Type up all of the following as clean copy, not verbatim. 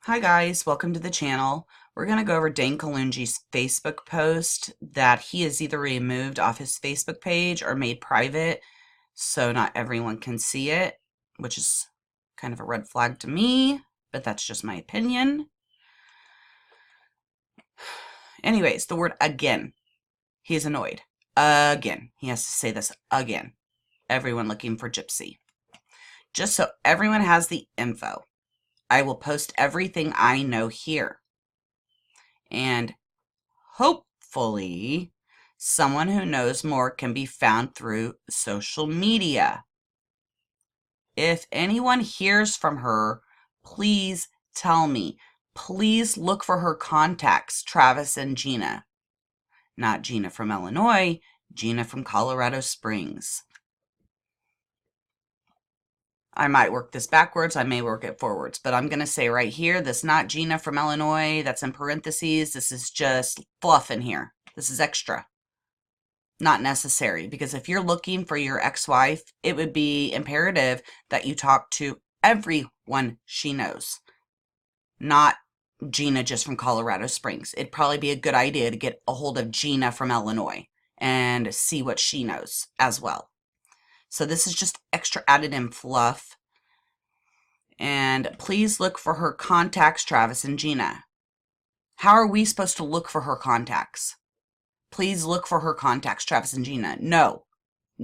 Hi guys, welcome to the channel. We're going to go over Dane Kallungi's Facebook post that he has either removed off his Facebook page or made private so not everyone can see it, which is kind of a red flag to me, but that's just my opinion. Anyways, the word again. He's annoyed. Again. He has to say this again. Everyone looking for Gypsy. Just so everyone has the info, I will post everything I know here. And hopefully, someone who knows more can be found through social media. If anyone hears from her, please tell me. Please look for her contacts, Travis and Gina. Not Gina from Illinois, Gina from Colorado Springs. I might work this backwards, I may work it forwards, but I'm going to say right here, this not Gina from Illinois, that's in parentheses, this is just fluff in here. This is extra. Not necessary, because if you're looking for your ex-wife, it would be imperative that you talk to everyone she knows, not Gina just from Colorado Springs. It'd probably be a good idea to get a hold of Gina from Illinois and see what she knows as well. So this is just extra added in fluff. And please look for her contacts, Travis and Gina. How are we supposed to look for her contacts? Please look for her contacts, Travis and Gina. No,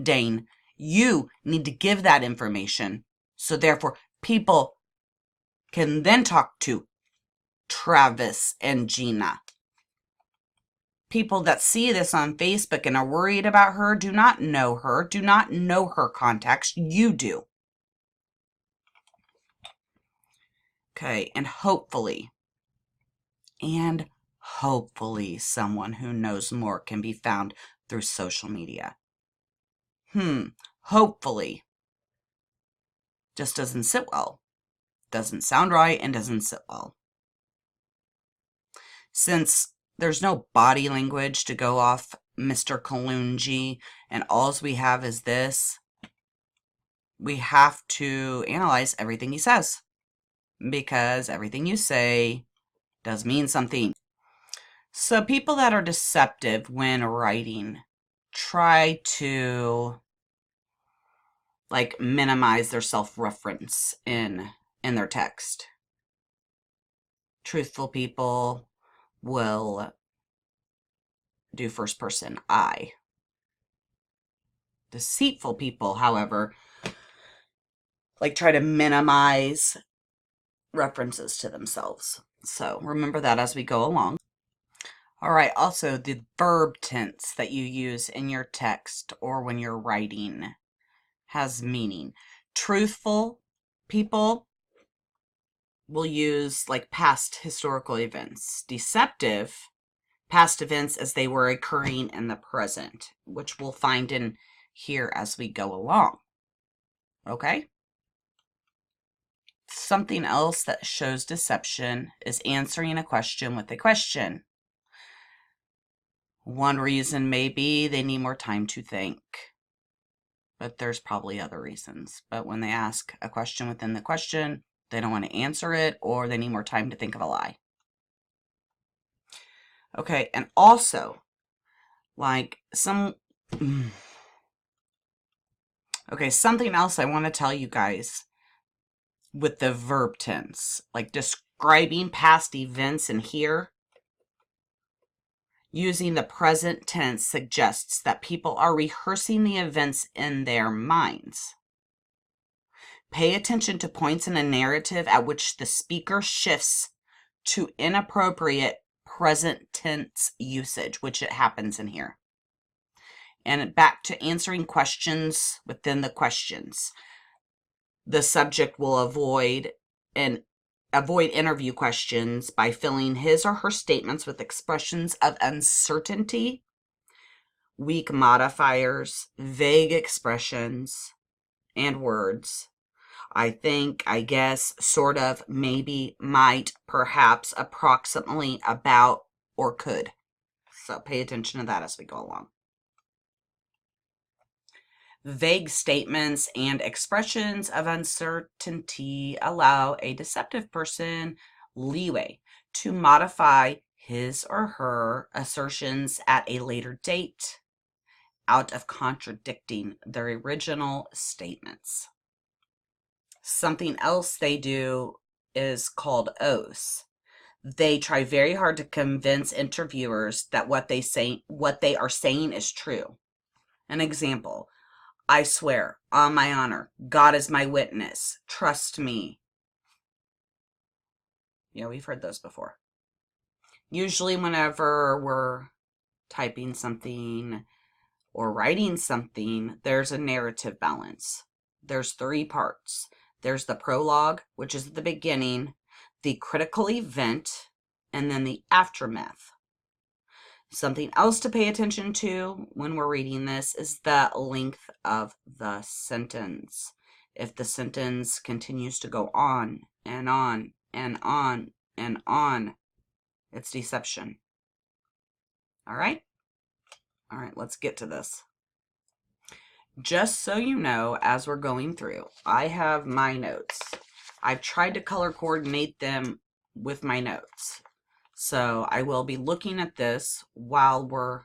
Dane, you need to give that information. So therefore, people can then talk to Travis and Gina. People that see this on Facebook and are worried about her do not know her, do not know her contacts. You do. Okay, and hopefully someone who knows more can be found through social media. Hopefully. Just doesn't sit well. Doesn't sound right and doesn't sit well. Since there's no body language to go off Mr. Kallungi and alls we have is this, we have to analyze everything he says, because everything you say does mean something. So people that are deceptive when writing try to minimize their self-reference in their text. Truthful people will do first person I. Deceitful people, however, try to minimize references to themselves. So remember that as we go along. All right, also the verb tense that you use in your text or when you're writing has meaning. Truthful people will use past historical events. Deceptive, past events as they were occurring in the present, which we'll find in here as we go along. Okay? Something else that shows deception is answering a question with a question. One reason may be they need more time to think, but there's probably other reasons. But when they ask a question within the question, they don't want to answer it, or they need more time to think of a lie. Okay, and also, something else I want to tell you guys with the verb tense, describing past events in here, using the present tense suggests that people are rehearsing the events in their minds. Pay attention to points in a narrative at which the speaker shifts to inappropriate present tense usage, which it happens in here. And back to answering questions within the questions. The subject will avoid interview questions by filling his or her statements with expressions of uncertainty, weak modifiers, vague expressions, and words. I think, I guess, sort of, maybe, might, perhaps, approximately, about, or could. So pay attention to that as we go along. Vague statements and expressions of uncertainty allow a deceptive person leeway to modify his or her assertions at a later date out of contradicting their original statements. Something else they do is called oaths. They try very hard to convince interviewers that what they are saying is true. An example, I swear, on my honor, God is my witness, trust me. Yeah, we've heard those before. Usually whenever we're typing something or writing something, there's a narrative balance. There's 3 parts. There's the prologue, which is the beginning, the critical event, and then the aftermath. Something else to pay attention to when we're reading this is the length of the sentence. If the sentence continues to go on and on and on and on, it's deception. All right? All right, let's get to this. Just so you know, as we're going through, I have my notes. I've tried to color coordinate them with my notes. So I will be looking at this while we're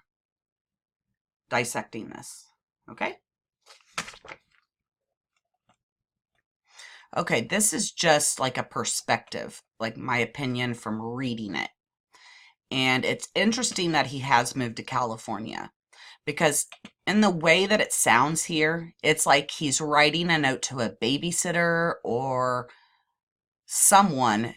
dissecting this. Okay? Okay, this is just like a perspective, like my opinion from reading it. And it's interesting that he has moved to California, because in the way that it sounds here, it's like he's writing a note to a babysitter or someone.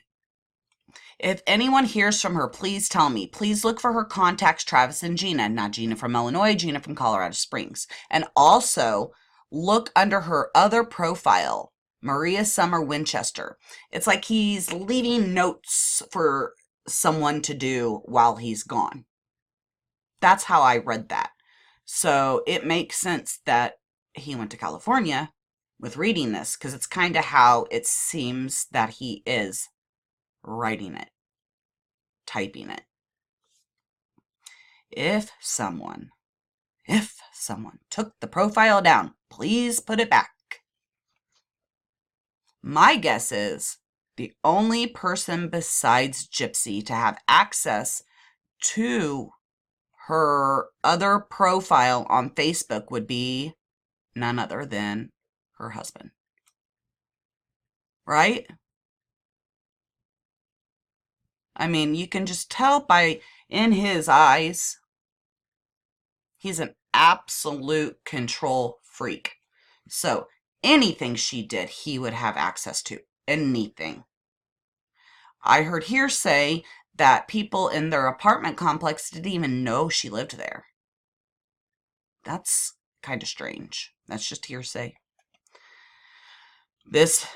If anyone hears from her, please tell me. Please look for her contacts, Travis and Gina. Not Gina from Illinois, Gina from Colorado Springs. And also look under her other profile, Maria Summer Winchester. It's like he's leaving notes for someone to do while he's gone. That's how I read that. So it makes sense that he went to California with reading this, because it's kind of how it seems that he is writing it, typing it. If someone took the profile down, please put it back. My guess is the only person besides Gypsy to have access to her other profile on Facebook would be none other than her husband. Right? I mean, you can just tell by in his eyes, he's an absolute control freak. So anything she did, he would have access to. Anything. I heard hearsay that people in their apartment complex didn't even know she lived there. That's kind of strange. That's just hearsay. This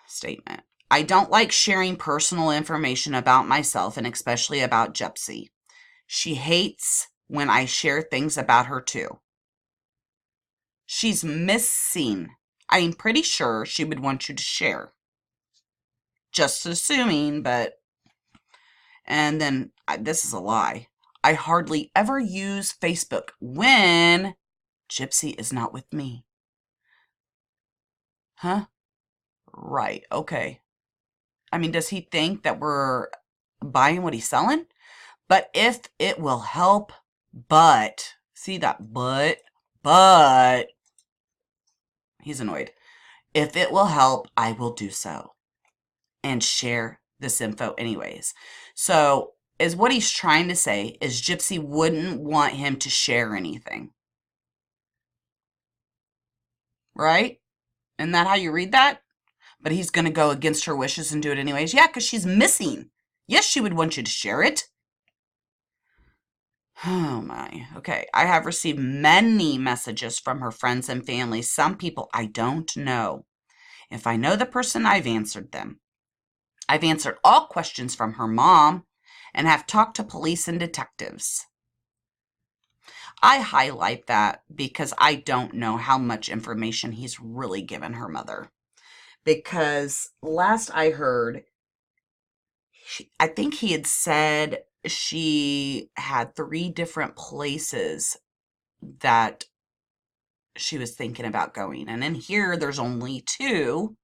statement. I don't like sharing personal information about myself, and especially about Gypsy. She hates when I share things about her too. She's missing. I'm pretty sure she would want you to share. Just assuming, but... And then, this is a lie. I hardly ever use Facebook when Gypsy is not with me. Huh? Right, okay. I mean, does he think that we're buying what he's selling? But if it will help, see that but, he's annoyed. If it will help, I will do so and share this info anyways. So is what he's trying to say is Gypsy wouldn't want him to share anything. Right? Isn't that how you read that? But he's going to go against her wishes and do it anyways. Yeah, because she's missing. Yes, she would want you to share it. Oh my. Okay. I have received many messages from her friends and family. Some people I don't know. If I know the person, I've answered them. I've answered all questions from her mom and have talked to police and detectives. I highlight that because I don't know how much information he's really given her mother. Because last I heard, I think he had said she had 3 different places that she was thinking about going. And in here, there's only 2.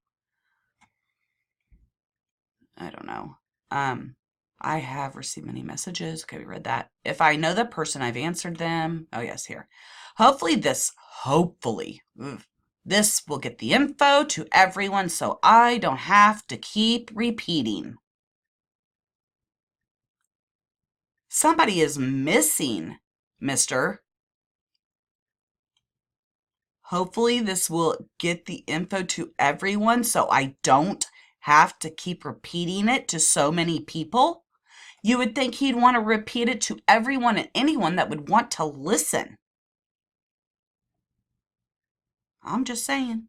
I don't know. I have received many messages. Okay, we read that. If I know the person, I've answered them. Oh, yes, here. Hopefully this will get the info to everyone so I don't have to keep repeating. Somebody is missing, mister. Hopefully this will get the info to everyone so I don't have to keep repeating it to so many people. You would think he'd want to repeat it to everyone and anyone that would want to listen. I'm just saying.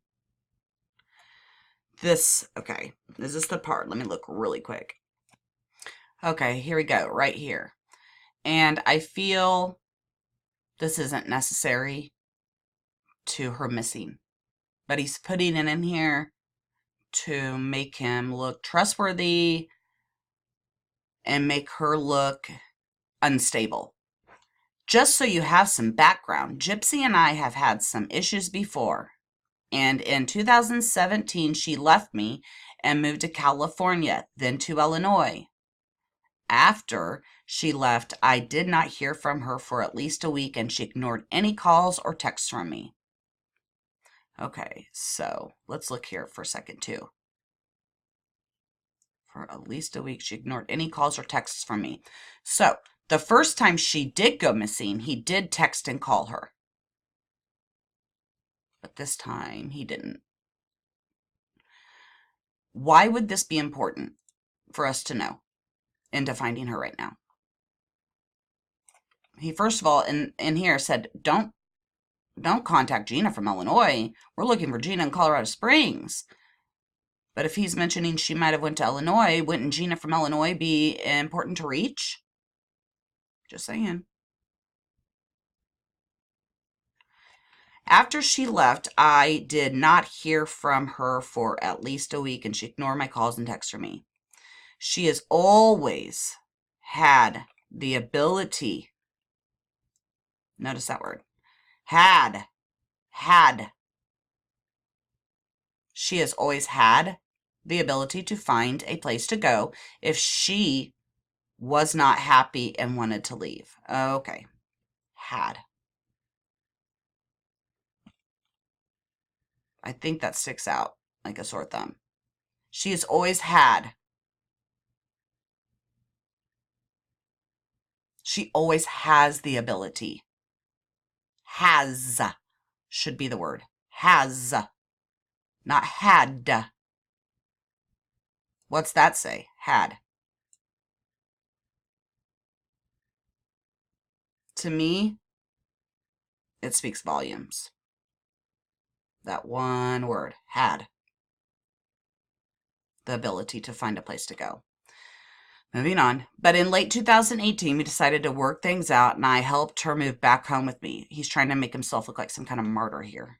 Okay, is this the part? Let me look really quick. Okay, here we go, right here. And I feel this isn't necessary to her missing, but he's putting it in here to make him look trustworthy and make her look unstable. Just so you have some background, Gypsy and I have had some issues before. And in 2017, she left me and moved to California, then to Illinois. After she left, I did not hear from her for at least a week, and she ignored any calls or texts from me. Okay, so let's look here for a second, too. For at least a week, she ignored any calls or texts from me. So the first time she did go missing, he did text and call her. But this time, he didn't. Why would this be important for us to know into finding her right now? He, first of all, in here said, don't contact Gina from Illinois. We're looking for Gina in Colorado Springs. But if he's mentioning she might have went to Illinois, wouldn't Gina from Illinois be important to reach? Just saying. After she left, I did not hear from her for at least a week, and she ignored my calls and texts from me. She has always had the ability, notice that word, had. She has always had the ability to find a place to go if she was not happy and wanted to leave. Okay, had. I think that sticks out like a sore thumb. She has always had. She always has the ability. Has should be the word. Has, not had. What's that say? Had. To me, it speaks volumes. That one word, had. The ability to find a place to go. Moving on. But in late 2018, we decided to work things out, and I helped her move back home with me. He's trying to make himself look like some kind of martyr here.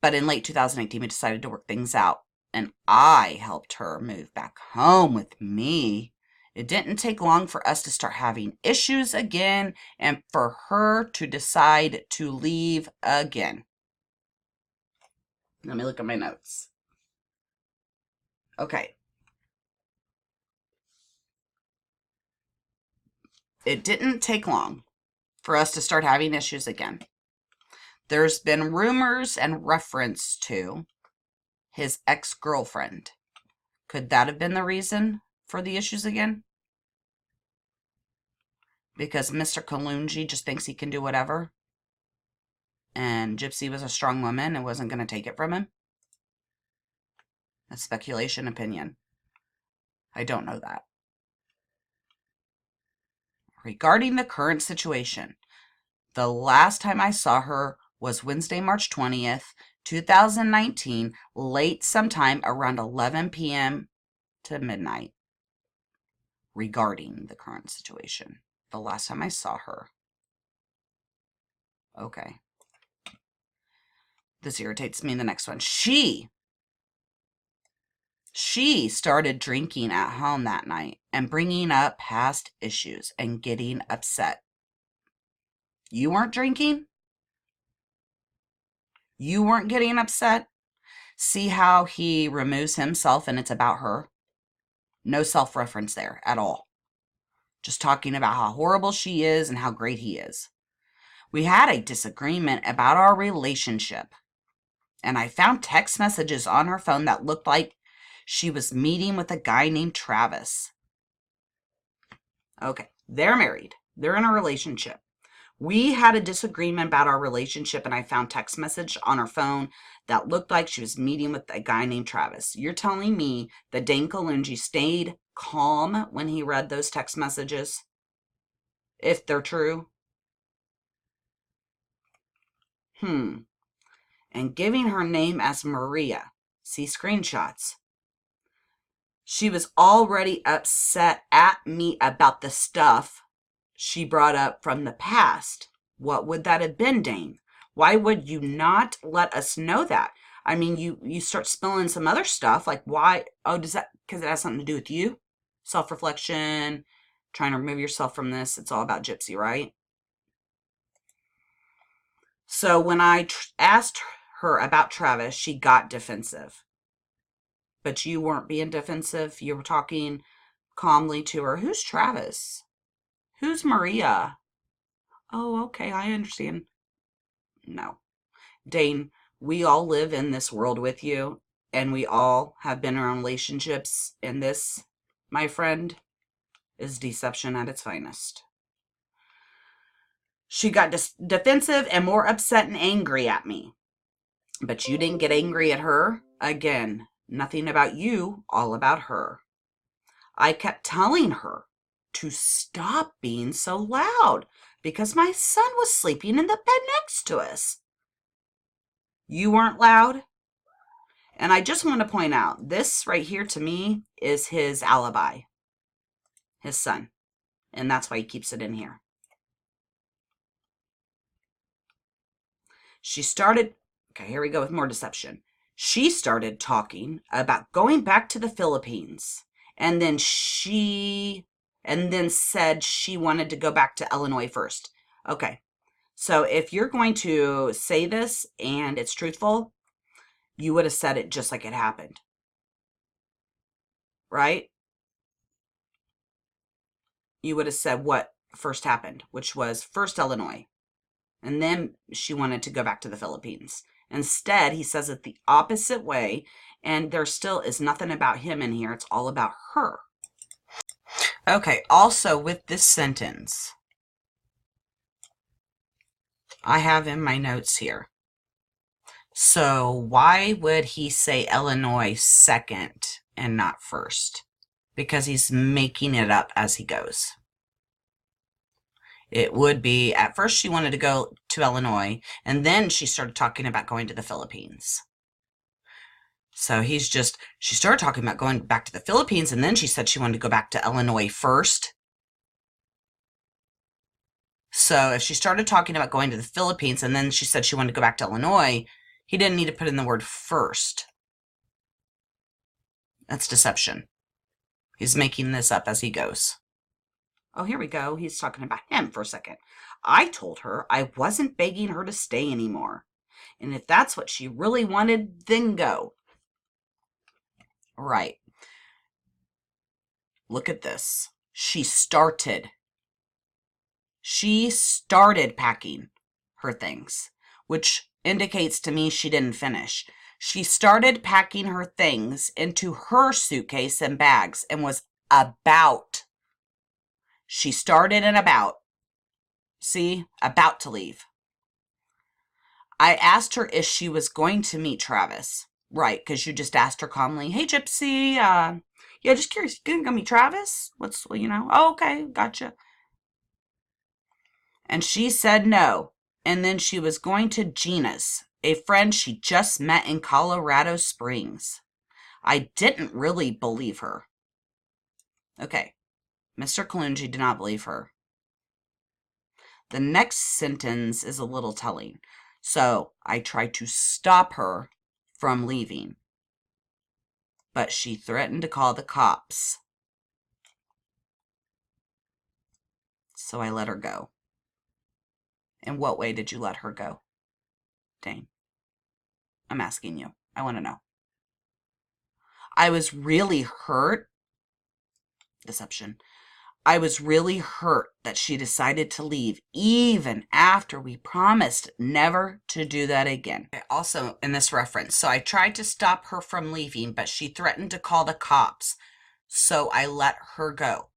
But in late 2018, we decided to work things out, and I helped her move back home with me. It didn't take long for us to start having issues again and for her to decide to leave again. Let me look at my notes. Okay. It didn't take long for us to start having issues again. There's been rumors and reference to his ex-girlfriend. Could that have been the reason for the issues again? Because Mr. Kallungi just thinks he can do whatever? And Gypsy was a strong woman and wasn't going to take it from him? That's speculation, opinion. I don't know that. Regarding the current situation, the last time I saw her was Wednesday, March 20th, 2019, late sometime around 11 p.m. to midnight. Regarding the current situation, the last time I saw her. Okay. This irritates me. The next one. She started drinking at home that night and bringing up past issues and getting upset. You weren't drinking? You weren't getting upset? See how he removes himself and it's about her? No self-reference there at all. Just talking about how horrible she is and how great he is. We had a disagreement about our relationship, and I found text messages on her phone that looked like she was meeting with a guy named Travis. Okay, they're married. They're in a relationship. We had a disagreement about our relationship, and I found text message on her phone that looked like she was meeting with a guy named Travis. You're telling me that Dane Kallungi stayed calm when he read those text messages? If they're true? And giving her name as Maria. See screenshots. She was already upset at me about the stuff she brought up from the past. What would that have been, Dane? Why would you not let us know that? I mean, you start spilling some other stuff. Like, why? Oh, does that, because it has something to do with you? Self-reflection, trying to remove yourself from this. It's all about Gypsy, right? So when I asked her about Travis, she got defensive. But you weren't being defensive. You were talking calmly to her. Who's Travis? Who's Maria? Oh, okay, I understand. No. Dane, we all live in this world with you, and we all have been in relationships, and this, my friend, is deception at its finest. She got defensive and more upset and angry at me. But you didn't get angry at her. Again, nothing about you, all about her. I kept telling her to stop being so loud because my son was sleeping in the bed next to us. You weren't loud? And I just want to point out, this right here to me is his alibi, his son. And that's why he keeps it in here. She started, okay, here we go with more deception. She started talking about going back to the Philippines. And then said she wanted to go back to Illinois first. Okay, so if you're going to say this and it's truthful, you would have said it just like it happened. Right? You would have said what first happened, which was first Illinois. And then she wanted to go back to the Philippines. Instead, he says it the opposite way, and there still is nothing about him in here. It's all about her. Okay, also with this sentence, I have in my notes here. So why would he say Illinois second and not first? Because he's making it up as he goes. It would be, at first she wanted to go to Illinois, and then she started talking about going to the Philippines. So she started talking about going back to the Philippines, and then she said she wanted to go back to Illinois first. So if she started talking about going to the Philippines, and then she said she wanted to go back to Illinois, he didn't need to put in the word first. That's deception. He's making this up as he goes. Oh, here we go. He's talking about him for a second. I told her I wasn't begging her to stay anymore. And if that's what she really wanted, then go. Right. Look at this. She started packing her things, which indicates to me she didn't finish. She started packing her things into her suitcase and bags and was about. She started and about. See? About to leave. I asked her if she was going to meet Travis. Right, because you just asked her calmly, hey, Gypsy, yeah, just curious, you gonna meet Travis? Oh, okay, gotcha. And she said no. And then she was going to Gina's, a friend she just met in Colorado Springs. I didn't really believe her. Okay, Mr. Kallungi did not believe her. The next sentence is a little telling. So I tried to stop her from leaving, but she threatened to call the cops. So I let her go. In what way did you let her go, Dane? I'm asking you. I want to know. I was really hurt deception. I was really hurt that she decided to leave even after we promised never to do that again. Also, in this reference, so I tried to stop her from leaving, but she threatened to call the cops, so I let her go.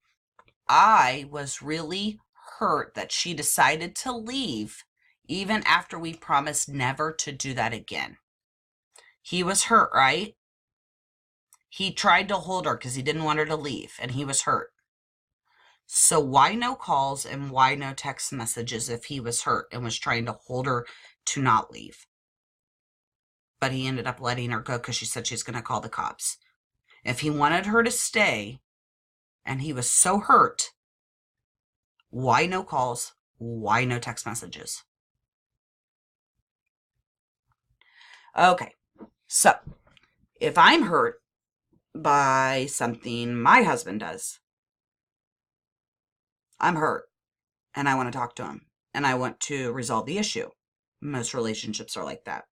I was really hurt that she decided to leave even after we promised never to do that again. He was hurt, right? He tried to hold her because he didn't want her to leave, and he was hurt. So why no calls and why no text messages if he was hurt and was trying to hold her to not leave? But he ended up letting her go because she said she's going to call the cops. If he wanted her to stay and he was so hurt, why no calls? Why no text messages? Okay, so if I'm hurt by something my husband does, I'm hurt and I want to talk to him and I want to resolve the issue. Most relationships are like that.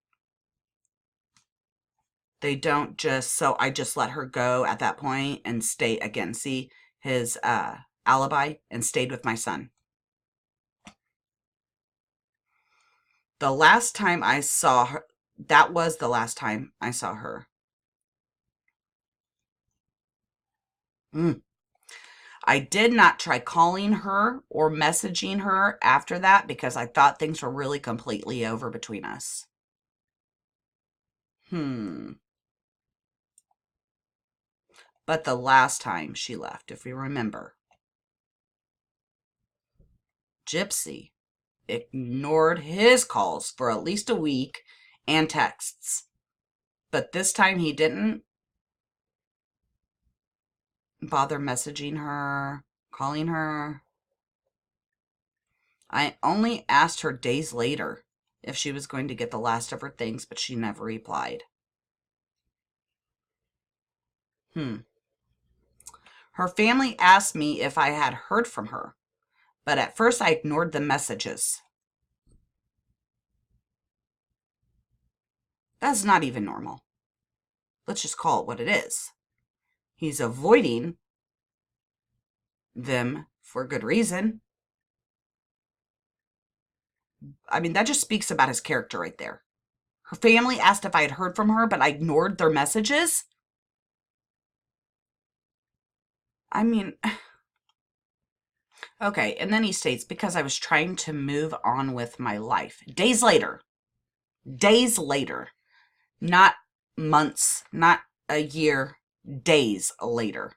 They don't just, so I just let her go at that point and stay again, see his alibi, and stayed with my son. The last time I saw her, that was the last time I saw her. I did not try calling her or messaging her after that because I thought things were really completely over between us. But the last time she left, if we remember, Gypsy ignored his calls for at least a week and texts. But this time he didn't bother messaging her, calling her. I only asked her days later if she was going to get the last of her things, but she never replied. Her family asked me if I had heard from her, but at first I ignored the messages. That's not even normal. Let's just call it what it is. He's avoiding them for good reason. I mean, that just speaks about his character right there. Her family asked if I had heard from her, but I ignored their messages. I mean, okay. And then he states, because I was trying to move on with my life. Days later, not months, not a year, days later.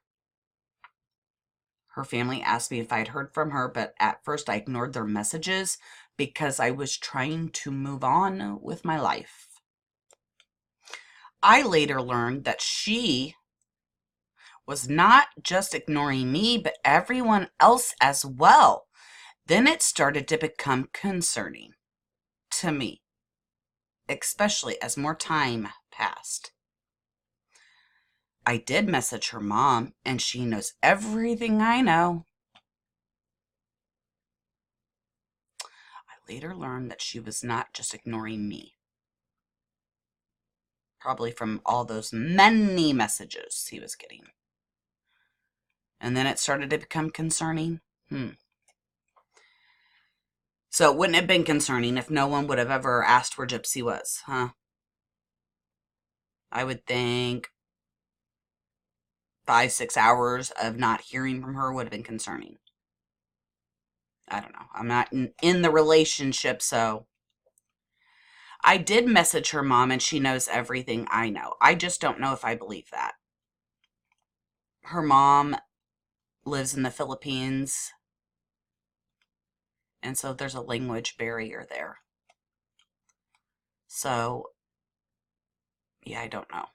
Her family asked me if I had heard from her, but at first I ignored their messages because I was trying to move on with my life. I later learned that she was not just ignoring me, but everyone else as well. Then it started to become concerning to me, especially as more time passed. I did message her mom, and she knows everything I know. I later learned that she was not just ignoring me. Probably from all those many messages he was getting. And then it started to become concerning. So it wouldn't have been concerning if no one would have ever asked where Gypsy was, huh? I would think 5-6 hours of not hearing from her would have been concerning. I don't know. I'm not in the relationship, so. I did message her mom, and she knows everything I know. I just don't know if I believe that. Her mom lives in the Philippines, and so there's a language barrier there. So, yeah, I don't know.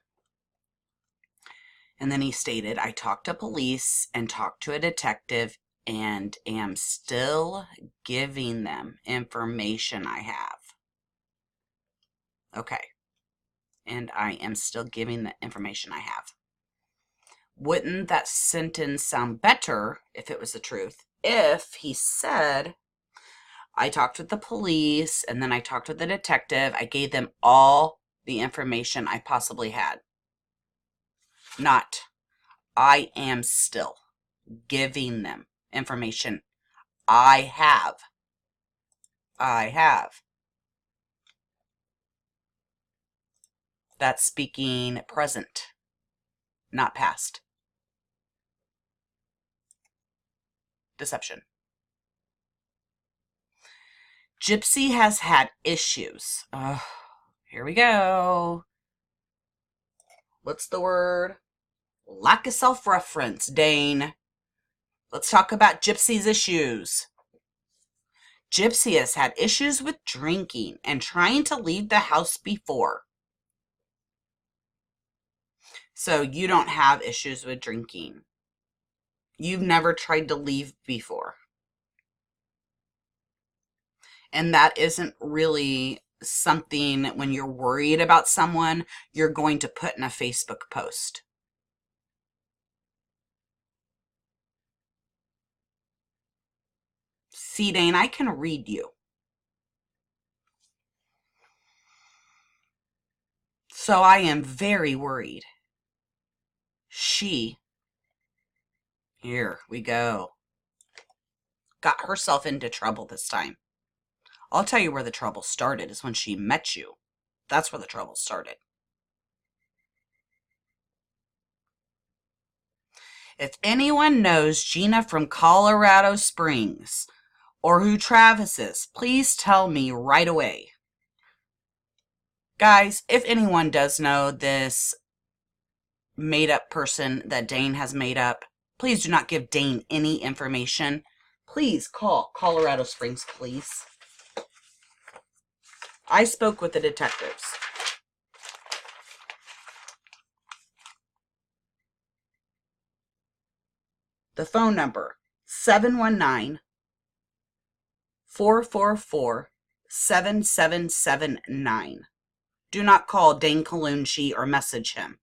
And then he stated, I talked to police and talked to a detective and am still giving them information I have. Okay. And I am still giving the information I have. Wouldn't that sentence sound better if it was the truth? If he said, I talked with the police and then I talked with the detective. I gave them all the information I possibly had. Not, I am still. giving them information. I have. That's speaking present, not past. Deception. Gypsy has had issues. Oh, here we go. What's the word? Lack of self-reference, Dane. Let's talk about Gypsy's issues. Gypsy has had issues with drinking and trying to leave the house before. So you don't have issues with drinking. You've never tried to leave before. And that isn't really something, when you're worried about someone, you're going to put in a Facebook post. See, Dane, I can read you. So I am very worried. She, here we go, got herself into trouble this time. I'll tell you where the trouble started is when she met you. That's where the trouble started. If anyone knows Gina from Colorado Springs or who Travis is, please tell me right away. Guys, if anyone does know this made-up person that Dane has made up, please do not give Dane any information. Please call Colorado Springs, please. I spoke with the detectives. The phone number, 719-444-7779. Do not call Dane Kallungi or message him.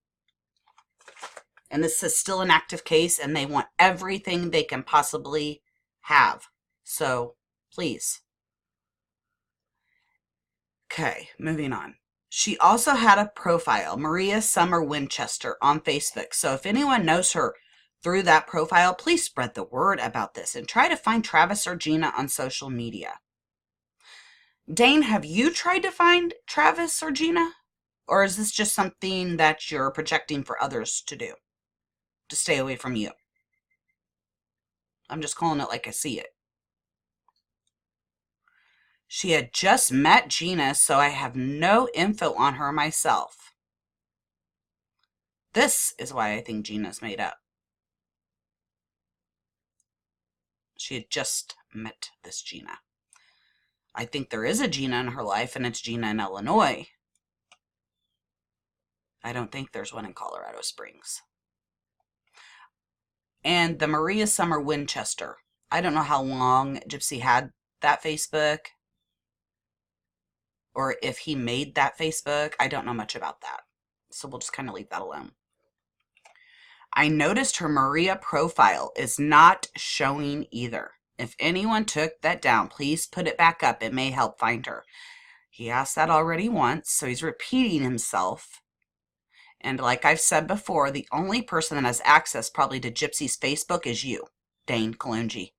And this is still an active case, and they want everything they can possibly have. So, please. Okay, moving on. She also had a profile, Maria Summer Winchester, on Facebook. So if anyone knows her through that profile, please spread the word about this and try to find Travis or Gina on social media. Dane, have you tried to find Travis or Gina? Or is this just something that you're projecting for others to do? To stay away from you? I'm just calling it like I see it. She had just met Gina, so I have no info on her myself. This is why I think Gina's made up. She had just met this Gina. I think there is a Gina in her life, and it's Gina in Illinois. I don't think there's one in Colorado Springs. And the Maria Summer Winchester. I don't know how long Gypsy had that Facebook, or if he made that Facebook. I don't know much about that. So we'll just kind of leave that alone. I noticed her Maria profile is not showing either. If anyone took that down, please put it back up. It may help find her. He asked that already once, so he's repeating himself. And like I've said before, the only person that has access probably to Gypsy's Facebook is you, Dane Kallungi.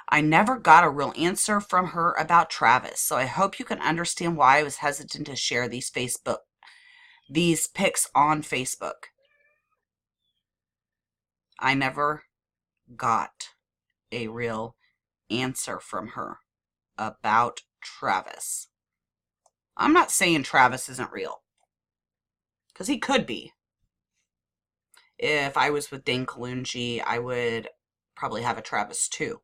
I never got a real answer from her about Travis, so I hope you can understand why I was hesitant to share these pics on Facebook. I never got a real answer from her about Travis. I'm not saying Travis isn't real, because he could be. If I was with Dane Kallungi, I would probably have a Travis too.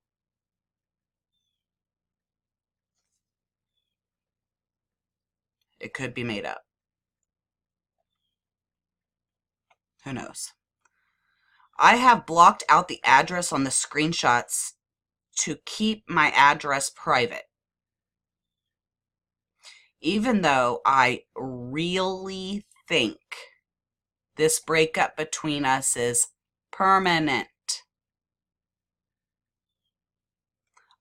It could be made up. Who knows? I have blocked out the address on the screenshots to keep my address private. Even though I really think this breakup between us is permanent.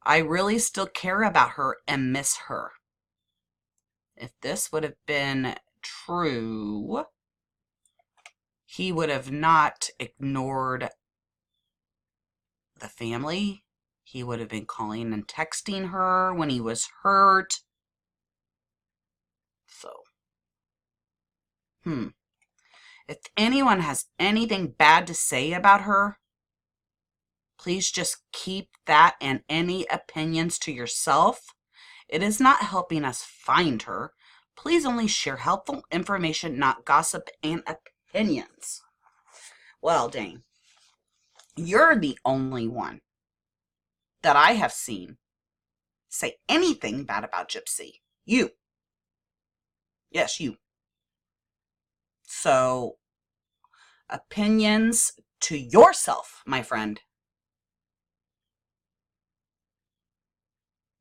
I really still care about her and miss her. If this would have been true, he would have not ignored the family. He would have been calling and texting her when he was hurt. So, if anyone has anything bad to say about her, please just keep that and any opinions to yourself. It is not helping us find her. Please only share helpful information, not gossip and opinions. Well, Dane, you're the only one that I have seen say anything bad about Gypsy. You. Yes, you. So, opinions to yourself, my friend.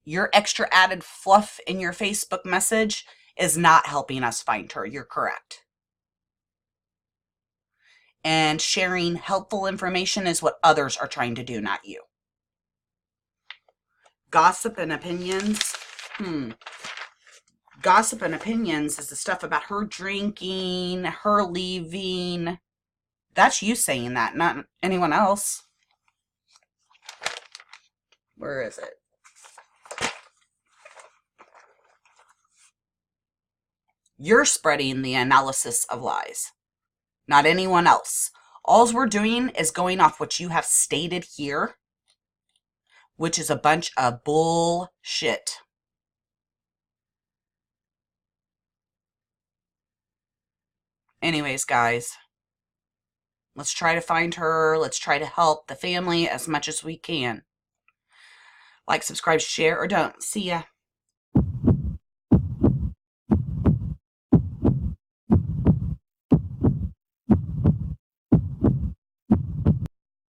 Your extra added fluff in your Facebook message is not helping us find her. You're correct. And sharing helpful information is what others are trying to do, not you. Gossip and opinions. Gossip and opinions is the stuff about her drinking, her leaving. That's you saying that, not anyone else. Where is it? You're spreading the analysis of lies, not anyone else. All we're doing is going off what you have stated here, which is a bunch of bullshit. Anyways, guys, let's try to find her. Let's try to help the family as much as we can. Like, subscribe, share, or don't. See ya.